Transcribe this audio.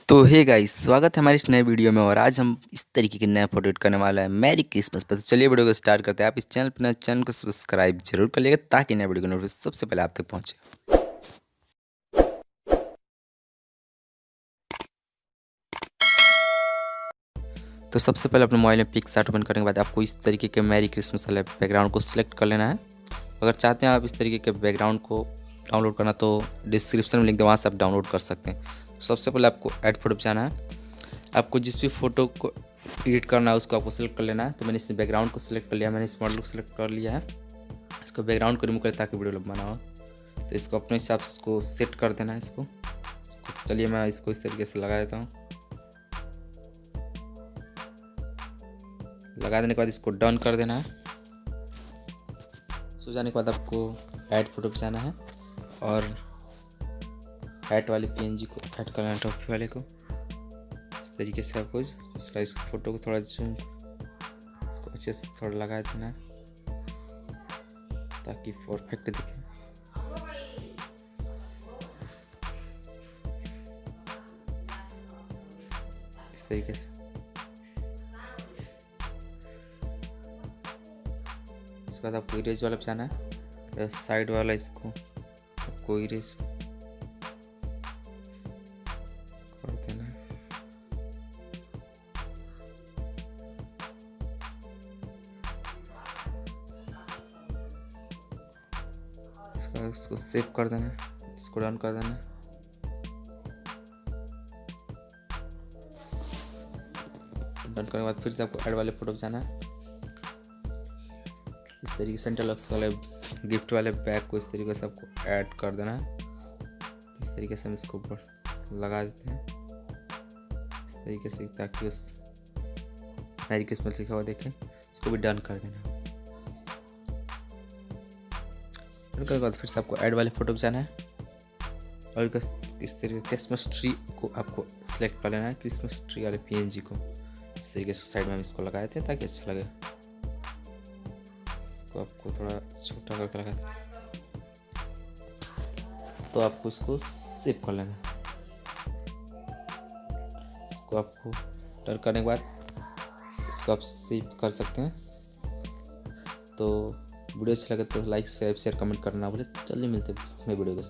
तो hey guys, स्वागत है हमारी इस नए वीडियो में। और आज हम इस तरीके के नया फोटो एडिट करने वाला है मैरी क्रिसमस पर। तो चलिए वीडियो को स्टार्ट करते हैं। आप इस चैनल पर नए चैनल को सब्सक्राइब जरूर कर लीजिएगा ताकि नया वीडियो का नोटिफिकेशन सबसे पहले आप तक पहुंचे। तो सबसे पहले अपने मोबाइल में पिक्सआर्ट ओपन करने के बाद आपको इस तरीके के मैरी क्रिसमस वाले बैकग्राउंड को सिलेक्ट कर लेना है। अगर चाहते हैं आप इस तरीके के बैकग्राउंड को डाउनलोड करना तो डिस्क्रिप्शन में लिंक है, वहाँ से आप डाउनलोड कर सकते हैं। तो सबसे पहले आपको ऐड फोटो पर जाना है। आपको जिस भी फोटो को एडिट करना है उसको आपको सेलेक्ट कर लेना है। तो मैंने इस बैकग्राउंड को सिलेक्ट कर लिया, मैंने इस मॉडल को सिलेक्ट कर लिया है। इसको बैकग्राउंड को रिमूव करें ताकि वीडियो लंबा ना हो। तो इसको अपने हिसाब से इसको सेट कर देना है। इसको चलिए मैं इसको इस तरीके से लगा देता हूँ। लगा देने के बाद इसको डन कर देना है। सो जाने के बाद आपको ऐड फोटो पे जाना है और ऐड वाले पीएनजी को ऐड करना है, टॉप वाले को। इस तरीके से आपको इस फोटो को थोड़ा जूम इसको अच्छे से थोड़ा लगा देना है ताकि परफेक्ट दिखे। इस तरीके से इसके बाद आपको इरेज वाला पे जाना है, साइड वाला इसको आपको इरेज कर देना है। इसको सेव कर देना है, इसको रन कर देना है। डन करने के बाद फिर से आपको ऐड वाले फोटो पे जाना है। इस तरीके सेंटर लक्स वाले गिफ्ट वाले बैग को इस तरीके से आपको ऐड कर देना है। इस तरीके से हम इसको ऊपर लगा देते हैं इस तरीके से ताकि उस मैरी क्रिसमस लिखा हुआ देखें। इसको भी डन कर देना है। डन करने के बाद फिर से आपको ऐड वाले फोटो पे जाना है और इस तरीके क्रिसमस ट्री को आपको सिलेक्ट कर लेना है। क्रिसमस ट्री वाले पीएनजी को इस तरीके से साइड में हम इसको लगा देते हैं ताकि अच्छा लगे। इसको आपको थोड़ा छोटा करके लगा दें तो आपको इसको सेव कर लेना है। इसको आपको डन करने के बाद इसको आप सेव कर सकते हैं। तो वीडियो अच्छा लगे तो लाइक शेयर कमेंट करना भूलें। चलिए मिलते हैं नए वीडियो के